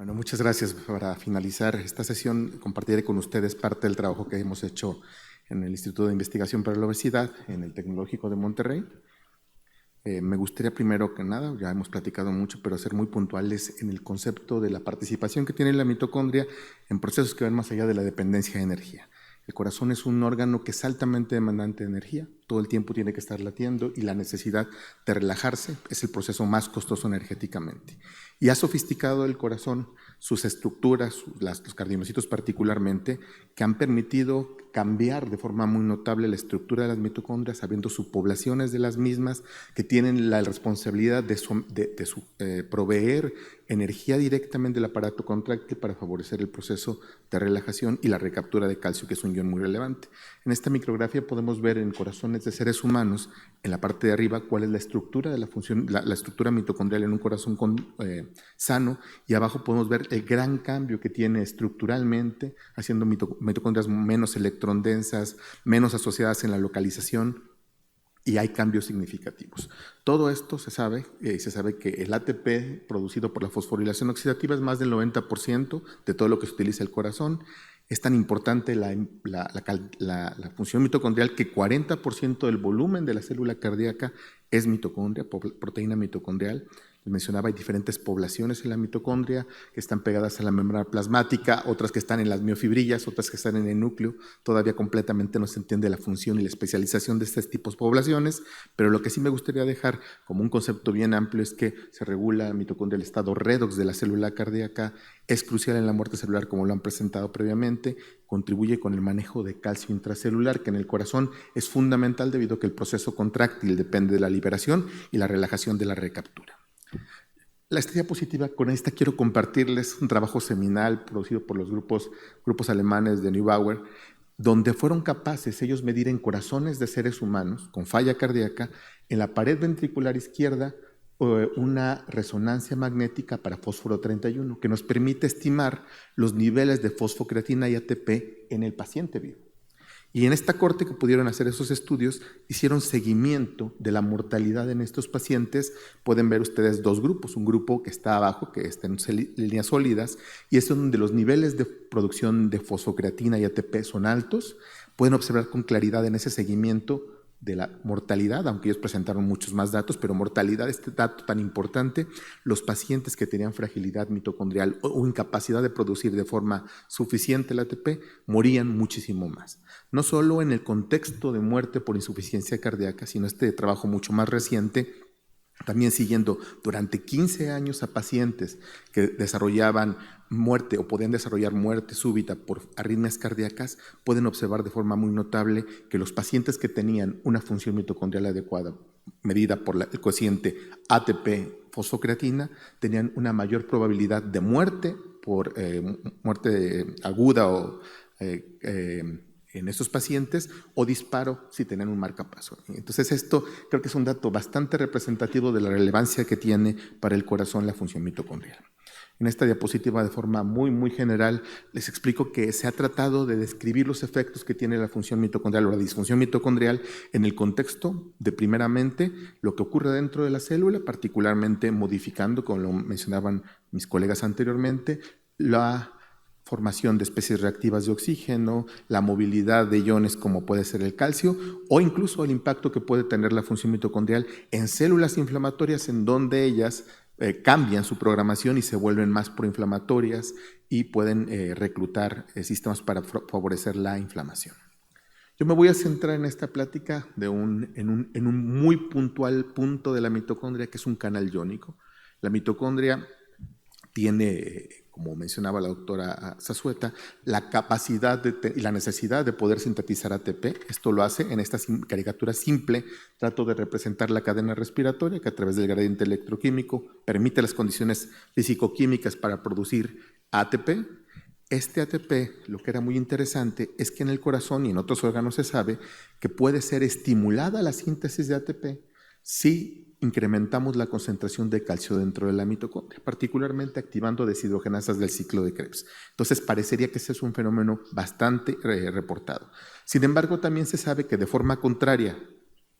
Bueno, muchas gracias. Para finalizar esta sesión, compartiré con ustedes parte del trabajo que hemos hecho en el Instituto de Investigación para la Obesidad, en el Tecnológico de Monterrey. Me gustaría primero que nada, ya hemos platicado mucho, pero ser muy puntuales en el concepto de la participación que tiene la mitocondria en procesos que van más allá de la dependencia de energía. El corazón es un órgano que es altamente demandante de energía, todo el tiempo tiene que estar latiendo y la necesidad de relajarse es el proceso más costoso energéticamente. Y ha sofisticado el corazón, sus estructuras, los cardiomiocitos particularmente, que han permitido cambiar de forma muy notable la estructura de las mitocondrias, sabiendo subpoblaciones de las mismas que tienen la responsabilidad de proveer energía directamente del aparato contráctil para favorecer el proceso de relajación y la recaptura de calcio, que es un ion muy relevante. En esta micrografía podemos ver en corazones de seres humanos, en la parte de arriba, cuál es la estructura de la función, la estructura mitocondrial en un corazón sano, y abajo podemos ver el gran cambio que tiene estructuralmente, haciendo mitocondrias menos electrondensas, menos asociadas en la localización, y hay cambios significativos. Todo esto se sabe que el ATP producido por la fosforilación oxidativa es más del 90% de todo lo que se utiliza el corazón. Es tan importante la función mitocondrial que 40% del volumen de la célula cardíaca es mitocondria, proteína mitocondrial. Les mencionaba, hay diferentes poblaciones en la mitocondria que están pegadas a la membrana plasmática, otras que están en las miofibrillas, otras que están en el núcleo. Todavía completamente no se entiende la función y la especialización de estos tipos de poblaciones, pero lo que sí me gustaría dejar como un concepto bien amplio es que se regula la mitocondria, el estado redox de la célula cardíaca, es crucial en la muerte celular como lo han presentado previamente, contribuye con el manejo de calcio intracelular, que en el corazón es fundamental debido a que el proceso contráctil depende de la liberación y la relajación de la recaptura. Esta diapositiva, con esta quiero compartirles un trabajo seminal producido por los grupos alemanes de Neubauer, donde fueron capaces ellos medir en corazones de seres humanos con falla cardíaca en la pared ventricular izquierda una resonancia magnética para fósforo 31 que nos permite estimar los niveles de fosfocreatina y ATP en el paciente vivo. Y en esta corte que pudieron hacer esos estudios, hicieron seguimiento de la mortalidad en estos pacientes. Pueden ver ustedes dos grupos, un grupo que está abajo, que está en líneas sólidas, y es donde los niveles de producción de fosfocreatina y ATP son altos. Pueden observar con claridad en ese seguimiento de la mortalidad, aunque ellos presentaron muchos más datos, pero mortalidad, este dato tan importante, los pacientes que tenían fragilidad mitocondrial o incapacidad de producir de forma suficiente el ATP, morían muchísimo más. No solo en el contexto de muerte por insuficiencia cardíaca, sino este trabajo mucho más reciente, también siguiendo durante 15 años a pacientes que desarrollaban muerte o podían desarrollar muerte súbita por arritmias cardíacas, pueden observar de forma muy notable que los pacientes que tenían una función mitocondrial adecuada, medida por el cociente ATP-fosfocreatina, tenían una mayor probabilidad de muerte por muerte aguda o en estos pacientes, o disparo si tenían un marcapaso. Entonces esto creo que es un dato bastante representativo de la relevancia que tiene para el corazón la función mitocondrial. En esta diapositiva, de forma muy general, les explico que se ha tratado de describir los efectos que tiene la función mitocondrial o la disfunción mitocondrial en el contexto de, primeramente, lo que ocurre dentro de la célula, particularmente modificando, como lo mencionaban mis colegas anteriormente, la formación de especies reactivas de oxígeno, la movilidad de iones como puede ser el calcio, o incluso el impacto que puede tener la función mitocondrial en células inflamatorias en donde ellas cambian su programación y se vuelven más proinflamatorias y pueden reclutar sistemas para favorecer la inflamación. Yo me voy a centrar en esta plática en un muy puntual punto de la mitocondria, que es un canal iónico. La mitocondria tiene, como mencionaba la doctora Zazueta, la capacidad y la necesidad de poder sintetizar ATP. Esto lo hace en esta caricatura simple. Trato de representar la cadena respiratoria que a través del gradiente electroquímico permite las condiciones físico-químicas para producir ATP. Este ATP, lo que era muy interesante, es que en el corazón y en otros órganos se sabe que puede ser estimulada la síntesis de ATP si incrementamos la concentración de calcio dentro de la mitocondria, particularmente activando deshidrogenasas del ciclo de Krebs. Entonces, parecería que ese es un fenómeno bastante reportado. Sin embargo, también se sabe que de forma contraria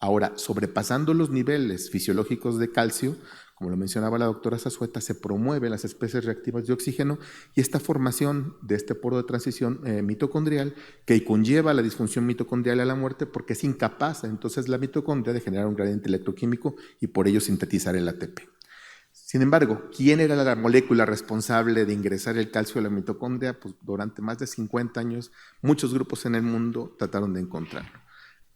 Ahora, sobrepasando los niveles fisiológicos de calcio, como lo mencionaba la doctora Zazueta, se promueven las especies reactivas de oxígeno y esta formación de este poro de transición mitocondrial que conlleva la disfunción mitocondrial y a la muerte porque es incapaz entonces la mitocondria de generar un gradiente electroquímico y por ello sintetizar el ATP. Sin embargo, ¿quién era la molécula responsable de ingresar el calcio a la mitocondria? Pues durante más de 50 años, muchos grupos en el mundo trataron de encontrarlo.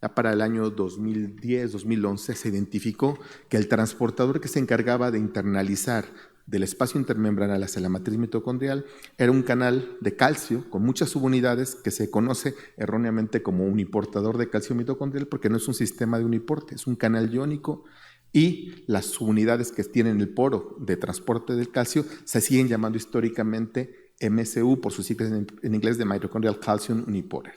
Ya para el año 2010-2011 se identificó que el transportador que se encargaba de internalizar del espacio intermembranal hacia la matriz mitocondrial era un canal de calcio con muchas subunidades que se conoce erróneamente como uniportador de calcio mitocondrial porque no es un sistema de uniporte, es un canal iónico y las subunidades que tienen el poro de transporte del calcio se siguen llamando históricamente MCU por sus siglas en inglés de Mitochondrial Calcium Unipolar.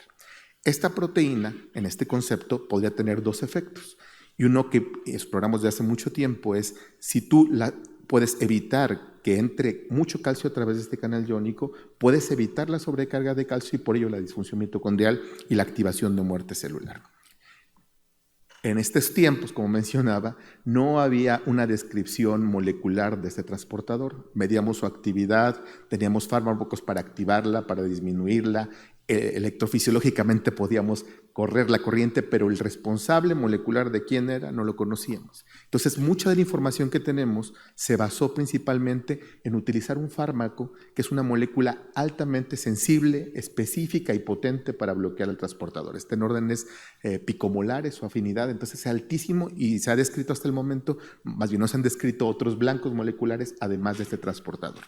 Esta proteína, en este concepto, podría tener dos efectos. Y uno que exploramos desde hace mucho tiempo es si tú puedes evitar que entre mucho calcio a través de este canal iónico, puedes evitar la sobrecarga de calcio y por ello la disfunción mitocondrial y la activación de muerte celular. En estos tiempos, como mencionaba, no había una descripción molecular de este transportador. Medíamos su actividad, teníamos fármacos para activarla, para disminuirla. Electrofisiológicamente podíamos correr la corriente, pero el responsable molecular de quién era no lo conocíamos. Entonces, mucha de la información que tenemos se basó principalmente en utilizar un fármaco que es una molécula altamente sensible, específica y potente para bloquear el transportador. Está en órdenes picomolares, su afinidad, entonces es altísimo y se ha descrito hasta el momento, más bien no se han descrito otros blancos moleculares además de este transportador.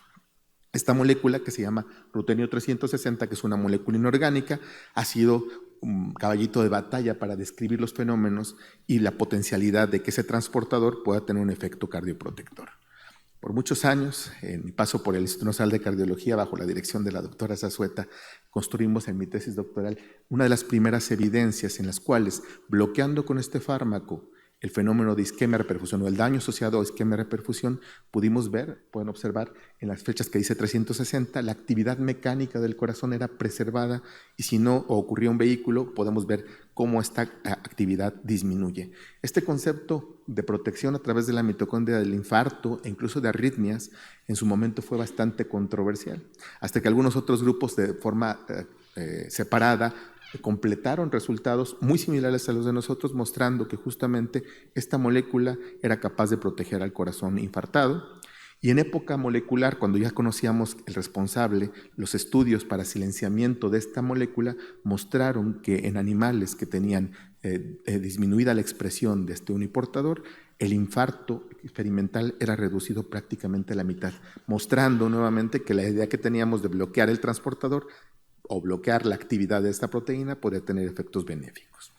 Esta molécula que se llama rutenio 360, que es una molécula inorgánica, ha sido un caballito de batalla para describir los fenómenos y la potencialidad de que ese transportador pueda tener un efecto cardioprotector. Por muchos años, en mi paso por el Instituto Nacional de Cardiología, bajo la dirección de la doctora Zazueta, construimos en mi tesis doctoral una de las primeras evidencias en las cuales, bloqueando con este fármaco el fenómeno de isquemia-reperfusión o el daño asociado a isquemia-reperfusión, pudimos ver, pueden observar en las fechas que dice 360, la actividad mecánica del corazón era preservada y si no ocurría un vehículo, podemos ver cómo esta actividad disminuye. Este concepto de protección a través de la mitocondria del infarto e incluso de arritmias, en su momento fue bastante controversial, hasta que algunos otros grupos de forma separada completaron resultados muy similares a los de nosotros, mostrando que justamente esta molécula era capaz de proteger al corazón infartado. Y en época molecular, cuando ya conocíamos el responsable, los estudios para silenciamiento de esta molécula mostraron que en animales que tenían disminuida la expresión de este uniportador, el infarto experimental era reducido prácticamente a la mitad, mostrando nuevamente que la idea que teníamos de bloquear el transportador o bloquear la actividad de esta proteína podría tener efectos benéficos.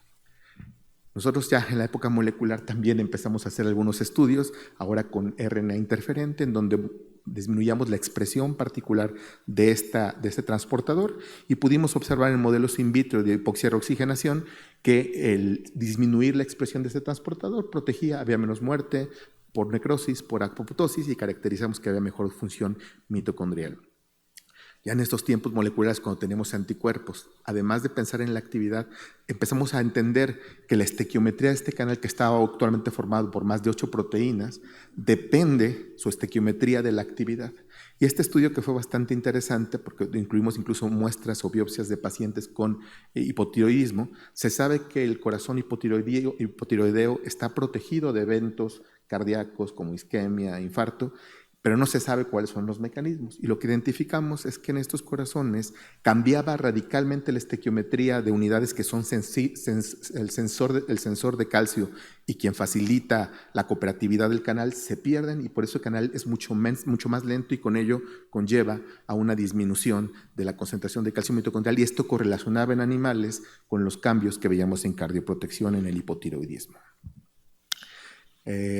Nosotros ya en la época molecular también empezamos a hacer algunos estudios, ahora con RNA interferente, en donde disminuyamos la expresión particular de este transportador y pudimos observar en modelos in vitro de hipoxia reoxigenación que el disminuir la expresión de este transportador protegía, había menos muerte por necrosis, por apoptosis y caracterizamos que había mejor función mitocondrial. Ya en estos tiempos moleculares, cuando tenemos anticuerpos, además de pensar en la actividad, empezamos a entender que la estequiometría de este canal, que estaba actualmente formado por más de 8 proteínas, depende su estequiometría de la actividad. Y este estudio, que fue bastante interesante, porque incluimos incluso muestras o biopsias de pacientes con hipotiroidismo, se sabe que el corazón hipotiroideo está protegido de eventos cardíacos como isquemia, infarto, pero no se sabe cuáles son los mecanismos. Y lo que identificamos es que en estos corazones cambiaba radicalmente la estequiometría de unidades que son el sensor de calcio y quien facilita la cooperatividad del canal, se pierden y por eso el canal es mucho más lento y con ello conlleva a una disminución de la concentración de calcio mitocondrial y esto correlacionaba en animales con los cambios que veíamos en cardioprotección en el hipotiroidismo.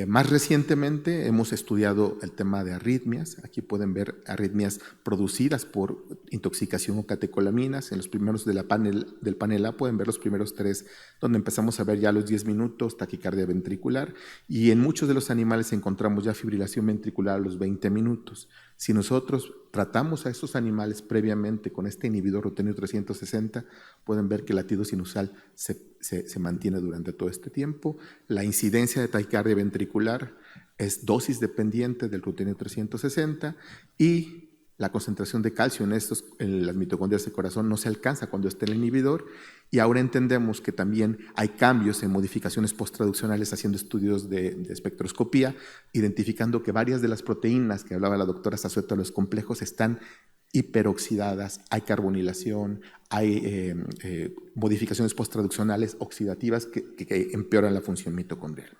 Más recientemente hemos estudiado el tema de arritmias. Aquí pueden ver arritmias producidas por intoxicación o catecolaminas. En los primeros del panel A pueden ver los primeros 3, donde empezamos a ver ya a los 10 minutos taquicardia ventricular y en muchos de los animales encontramos ya fibrilación ventricular a los 20 minutos. Si nosotros tratamos a estos animales previamente con este inhibidor rutenio 360, pueden ver que el latido sinusal se mantiene durante todo este tiempo. La incidencia de taquicardia ventricular es dosis dependiente del rutenio 360 y la concentración de calcio en las mitocondrias del corazón no se alcanza cuando está el inhibidor, y ahora entendemos que también hay cambios en modificaciones posttraduccionales haciendo estudios de espectroscopía, identificando que varias de las proteínas que hablaba la doctora Zazueta, los complejos, están hiperoxidadas, hay carbonilación, hay modificaciones posttraduccionales oxidativas que empeoran la función mitocondrial.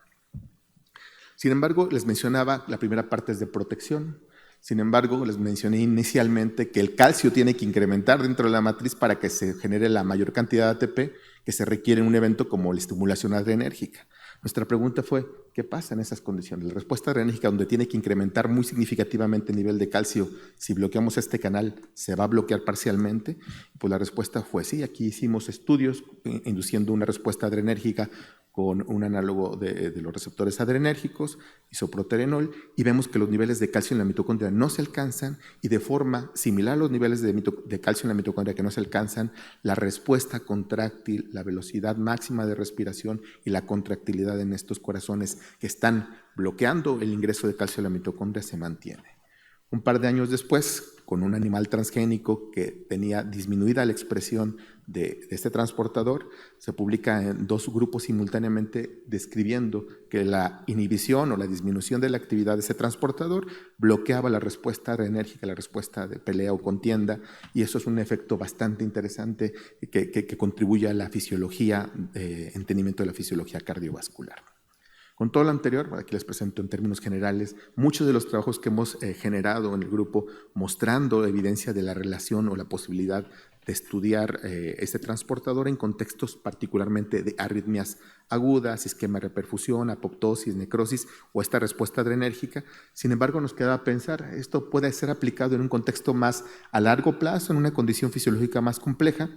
Sin embargo, les mencionaba, la primera parte es de protección. Sin embargo, les mencioné inicialmente que el calcio tiene que incrementar dentro de la matriz para que se genere la mayor cantidad de ATP que se requiere en un evento como la estimulación adrenérgica. Nuestra pregunta fue, ¿qué pasa en esas condiciones? La respuesta adrenérgica, donde tiene que incrementar muy significativamente el nivel de calcio, si bloqueamos este canal, ¿se va a bloquear parcialmente? Pues la respuesta fue sí. Aquí hicimos estudios induciendo una respuesta adrenérgica con un análogo de los receptores adrenérgicos, isoproterenol, y vemos que los niveles de calcio en la mitocondria no se alcanzan, y de forma similar a los niveles de calcio en la mitocondria que no se alcanzan, la respuesta contráctil, la velocidad máxima de respiración y la contractilidad en estos corazones que están bloqueando el ingreso de calcio a la mitocondria se mantiene. Un par de años después, con un animal transgénico que tenía disminuida la expresión de este transportador, se publica en 2 grupos simultáneamente describiendo que la inhibición o la disminución de la actividad de ese transportador bloqueaba la respuesta adrenérgica, la respuesta de pelea o contienda, y eso es un efecto bastante interesante que contribuye a la fisiología, entendimiento de la fisiología cardiovascular. Con todo lo anterior, aquí les presento en términos generales muchos de los trabajos que hemos generado en el grupo mostrando evidencia de la relación o la posibilidad de estudiar este transportador en contextos particularmente de arritmias agudas, isquemia de reperfusión, apoptosis, necrosis o esta respuesta adrenérgica. Sin embargo, nos queda pensar, esto puede ser aplicado en un contexto más a largo plazo, en una condición fisiológica más compleja.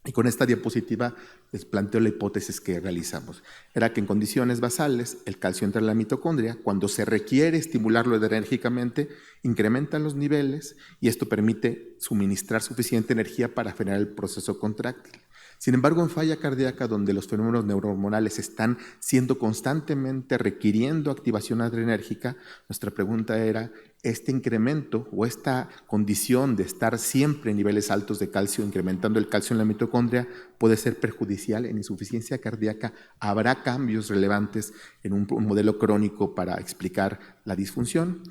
Y con esta diapositiva les planteo la hipótesis que realizamos. Era que en condiciones basales el calcio entra en la mitocondria, cuando se requiere estimularlo adrenérgicamente, incrementan los niveles y esto permite suministrar suficiente energía para frenar el proceso contráctil. Sin embargo, en falla cardíaca, donde los fenómenos neurohormonales están siendo constantemente requiriendo activación adrenérgica, nuestra pregunta era, ¿este incremento o esta condición de estar siempre en niveles altos de calcio, incrementando el calcio en la mitocondria, puede ser perjudicial en insuficiencia cardíaca? ¿Habrá cambios relevantes en un modelo crónico para explicar la disfunción?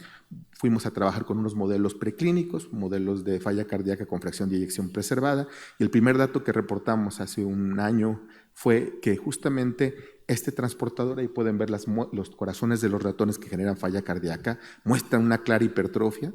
Fuimos a trabajar con unos modelos preclínicos, modelos de falla cardíaca con fracción de eyección preservada, y el primer dato que reportamos hace un año fue que justamente este transportador, ahí pueden ver los corazones de los ratones que generan falla cardíaca, muestran una clara hipertrofia,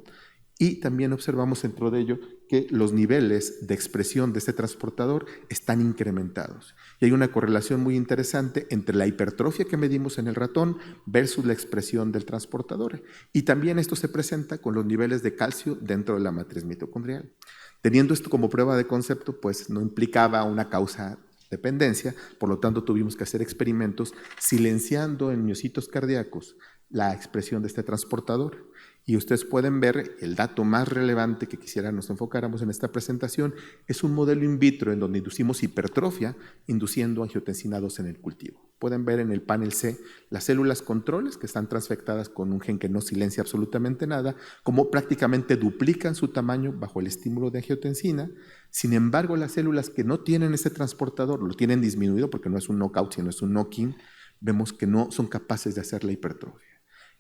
y también observamos dentro de ello que los niveles de expresión de este transportador están incrementados. Y hay una correlación muy interesante entre la hipertrofia que medimos en el ratón versus la expresión del transportador. Y también esto se presenta con los niveles de calcio dentro de la matriz mitocondrial. Teniendo esto como prueba de concepto, pues no implicaba una causa dependencia, por lo tanto tuvimos que hacer experimentos silenciando en miocitos cardíacos la expresión de este transportador. Y ustedes pueden ver el dato más relevante que quisiera nos enfocáramos en esta presentación, es un modelo in vitro en donde inducimos hipertrofia, induciendo angiotensina 2 en el cultivo. Pueden ver en el panel C las células controles que están transfectadas con un gen que no silencia absolutamente nada, como prácticamente duplican su tamaño bajo el estímulo de angiotensina. Sin embargo, las células que no tienen ese transportador, lo tienen disminuido porque no es un knockout, sino es un knock-in, vemos que no son capaces de hacer la hipertrofia.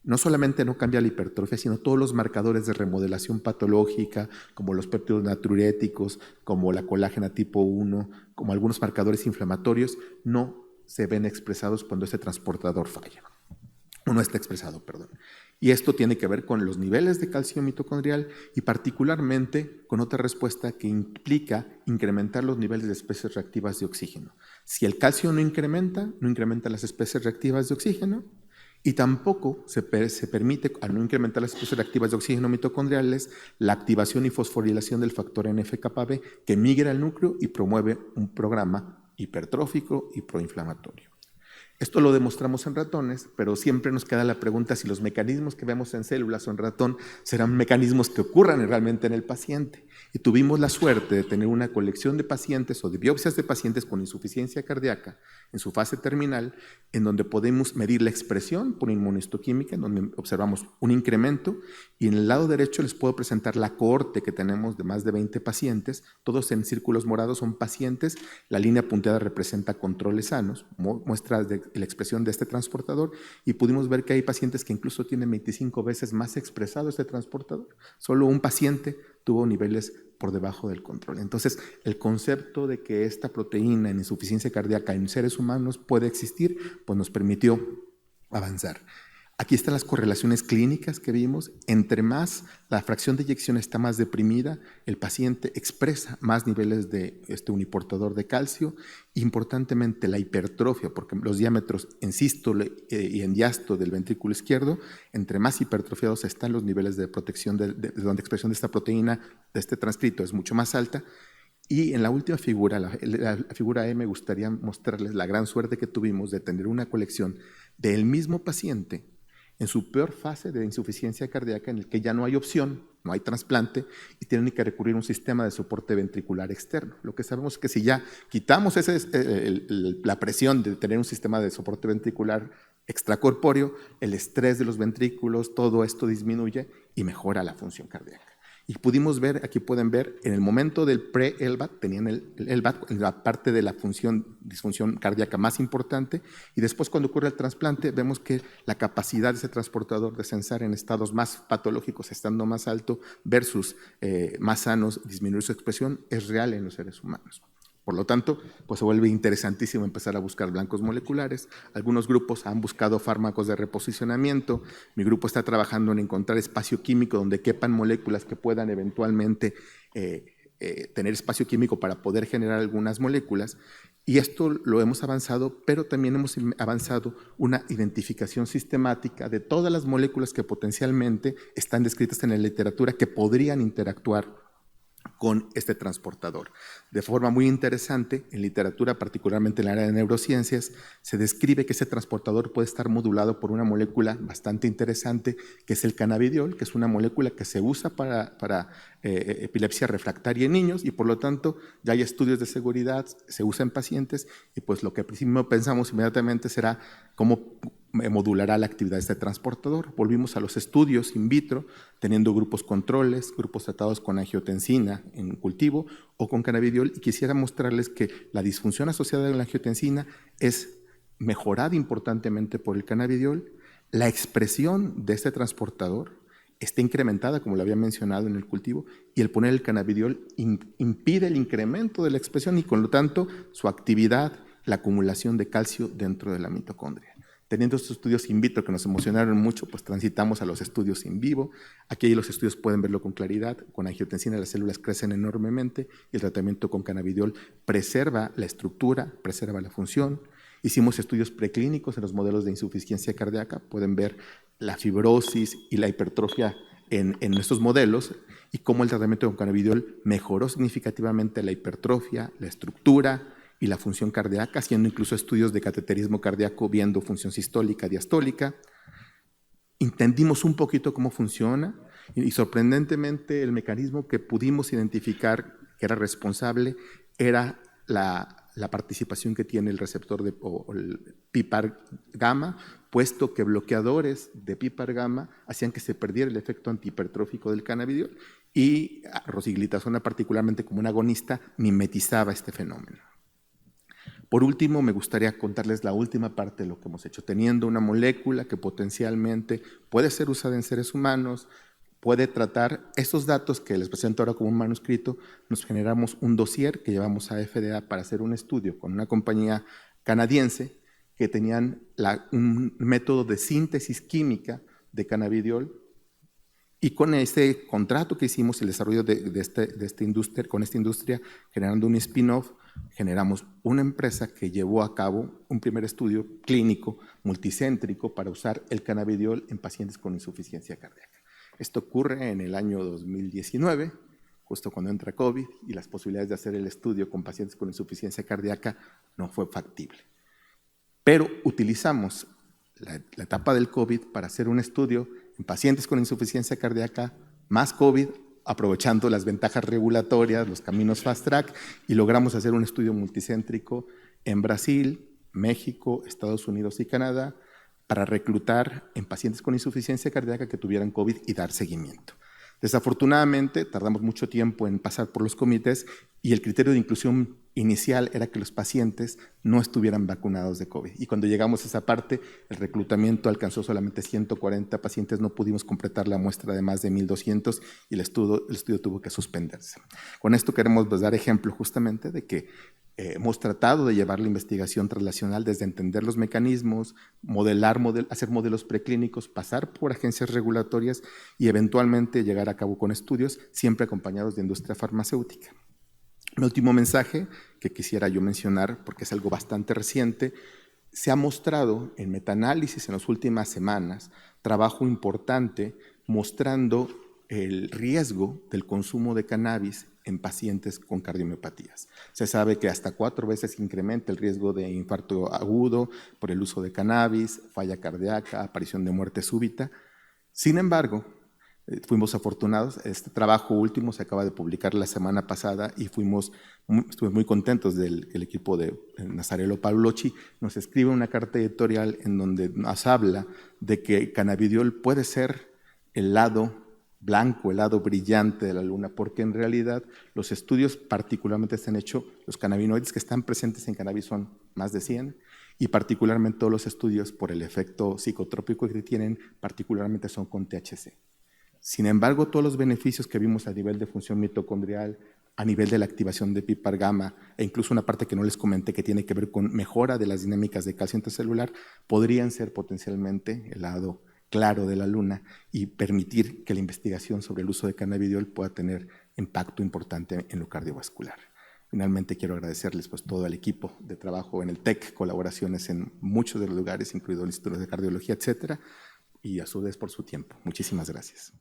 No solamente no cambia la hipertrofia, sino todos los marcadores de remodelación patológica, como los péptidos natriuréticos, como la colágena tipo 1, como algunos marcadores inflamatorios, no se ven expresados cuando ese transportador falla. O no está expresado, perdón. Y esto tiene que ver con los niveles de calcio mitocondrial y particularmente con otra respuesta que implica incrementar los niveles de especies reactivas de oxígeno. Si el calcio no incrementa las especies reactivas de oxígeno, y tampoco se permite, al no incrementar las especies reactivas de oxígeno mitocondriales, la activación y fosforilación del factor NF-κB que migra al núcleo y promueve un programa hipertrófico y proinflamatorio. Esto lo demostramos en ratones, pero siempre nos queda la pregunta si los mecanismos que vemos en células o en ratón serán mecanismos que ocurran realmente en el paciente. Y tuvimos la suerte de tener una colección de pacientes o de biopsias de pacientes con insuficiencia cardíaca en su fase terminal, en donde podemos medir la expresión por inmunohistoquímica, en donde observamos un incremento, y en el lado derecho les puedo presentar la cohorte que tenemos de más de 20 pacientes, todos en círculos morados son pacientes, la línea punteada representa controles sanos, muestras de la expresión de este transportador, y pudimos ver que hay pacientes que incluso tienen 25 veces más expresado este transportador. Solo un paciente tuvo niveles por debajo del control. Entonces, el concepto de que esta proteína en insuficiencia cardíaca en seres humanos puede existir, pues nos permitió avanzar. Aquí están las correlaciones clínicas que vimos. Entre más la fracción de eyección está más deprimida, el paciente expresa más niveles de uniportador de calcio. Importantemente, la hipertrofia, porque los diámetros en sístole y en diástole del ventrículo izquierdo, entre más hipertrofiados están los niveles de protección de donde expresión de esta proteína, de este transcrito, es mucho más alta. Y en la última figura, la figura E, me gustaría mostrarles la gran suerte que tuvimos de tener una colección del mismo paciente en su peor fase de insuficiencia cardíaca, en el que ya no hay opción, no hay trasplante, y tienen que recurrir a un sistema de soporte ventricular externo. Lo que sabemos es que si ya quitamos la presión de tener un sistema de soporte ventricular extracorpóreo, el estrés de los ventrículos, todo esto disminuye y mejora la función cardíaca. Y pudimos ver, aquí pueden ver, en el momento del pre-LVAD, tenían el LVAD en la parte de la disfunción cardíaca más importante, y después cuando ocurre el trasplante, vemos que la capacidad de ese transportador de censar en estados más patológicos, estando más alto, versus más sanos, disminuir su expresión, es real en los seres humanos. Por lo tanto, pues se vuelve interesantísimo empezar a buscar blancos moleculares. Algunos grupos han buscado fármacos de reposicionamiento. Mi grupo está trabajando en encontrar espacio químico donde quepan moléculas que puedan eventualmente tener espacio químico para poder generar algunas moléculas. Y esto lo hemos avanzado, pero también hemos avanzado una identificación sistemática de todas las moléculas que potencialmente están descritas en la literatura que podrían interactuar con este transportador. De forma muy interesante, en literatura, particularmente en el área de neurociencias, se describe que ese transportador puede estar modulado por una molécula bastante interesante, que es el cannabidiol, que es una molécula que se usa para epilepsia refractaria en niños, y por lo tanto ya hay estudios de seguridad, se usa en pacientes, y pues lo que primero pensamos inmediatamente será cómo modulará la actividad de este transportador. Volvimos a los estudios in vitro, teniendo grupos controles, grupos tratados con angiotensina en cultivo o con cannabidiol, y quisiera mostrarles que la disfunción asociada a la angiotensina es mejorada importantemente por el cannabidiol. La expresión de este transportador está incrementada, como lo había mencionado, en el cultivo, y el poner el cannabidiol impide el incremento de la expresión y, con lo tanto, su actividad, la acumulación de calcio dentro de la mitocondria. Teniendo estos estudios in vitro que nos emocionaron mucho, pues transitamos a los estudios in vivo. Aquí los estudios pueden verlo con claridad. Con angiotensina las células crecen enormemente y el tratamiento con cannabidiol preserva la estructura, preserva la función. Hicimos estudios preclínicos en los modelos de insuficiencia cardíaca. Pueden ver la fibrosis y la hipertrofia en estos modelos y cómo el tratamiento con cannabidiol mejoró significativamente la hipertrofia, la estructura y la función cardíaca, haciendo incluso estudios de cateterismo cardíaco, viendo función sistólica, diastólica. Entendimos un poquito cómo funciona y sorprendentemente el mecanismo que pudimos identificar que era responsable era la participación que tiene el receptor o el PPAR gamma, puesto que bloqueadores de PPAR gamma hacían que se perdiera el efecto antihipertrófico del cannabidiol y rosiglitazona, particularmente como un agonista, mimetizaba este fenómeno. Por último, me gustaría contarles la última parte de lo que hemos hecho. Teniendo una molécula que potencialmente puede ser usada en seres humanos, puede tratar estos datos que les presento ahora como un manuscrito, nos generamos un dossier que llevamos a FDA para hacer un estudio con una compañía canadiense que tenían un método de síntesis química de cannabidiol. Y con ese contrato que hicimos, el desarrollo de esta industria, con esta industria, generando un spin-off, generamos una empresa que llevó a cabo un primer estudio clínico multicéntrico para usar el cannabidiol en pacientes con insuficiencia cardíaca. Esto ocurre en el año 2019, justo cuando entra COVID, y las posibilidades de hacer el estudio con pacientes con insuficiencia cardíaca no fue factible. pero utilizamos la etapa del COVID para hacer un estudio en pacientes con insuficiencia cardíaca más COVID, aprovechando las ventajas regulatorias, los caminos fast track, y logramos hacer un estudio multicéntrico en Brasil, México, Estados Unidos y Canadá para reclutar en pacientes con insuficiencia cardíaca que tuvieran COVID y dar seguimiento. Desafortunadamente, tardamos mucho tiempo en pasar por los comités y el criterio de inclusión inicial era que los pacientes no estuvieran vacunados de COVID. Y cuando llegamos a esa parte, el reclutamiento alcanzó solamente 140 pacientes, no pudimos completar la muestra de más de 1,200 y el estudio tuvo que suspenderse. Con esto queremos dar ejemplo justamente de que hemos tratado de llevar la investigación translacional desde entender los mecanismos, hacer modelos preclínicos, pasar por agencias regulatorias y eventualmente llegar a cabo con estudios, siempre acompañados de industria farmacéutica. El último mensaje que quisiera yo mencionar, porque es algo bastante reciente, se ha mostrado en metaanálisis en las últimas semanas, trabajo importante mostrando el riesgo del consumo de cannabis en pacientes con cardiomiopatías. Se sabe que hasta 4 veces incrementa el riesgo de infarto agudo por el uso de cannabis, falla cardíaca, aparición de muerte súbita. Sin embargo, fuimos afortunados. Este trabajo último se acaba de publicar la semana pasada y estuvimos muy contentos del equipo de Nazarelo Paolocci. Nos escribe una carta editorial en donde nos habla de que cannabidiol puede ser el lado blanco, el lado brillante de la luna, porque en realidad los estudios particularmente se han hecho, los cannabinoides que están presentes en cannabis son más de 100, y particularmente todos los estudios por el efecto psicotrópico que tienen, particularmente son con THC. Sin embargo, todos los beneficios que vimos a nivel de función mitocondrial, a nivel de la activación de PPAR gamma, e incluso una parte que no les comenté que tiene que ver con mejora de las dinámicas de calcio intracelular, podrían ser potencialmente el lado claro de la luna y permitir que la investigación sobre el uso de cannabidiol pueda tener impacto importante en lo cardiovascular. Finalmente quiero agradecerles todo al equipo de trabajo en el TEC, colaboraciones en muchos de los lugares, incluido el Instituto de Cardiología, etcétera, y a su vez por su tiempo. Muchísimas gracias.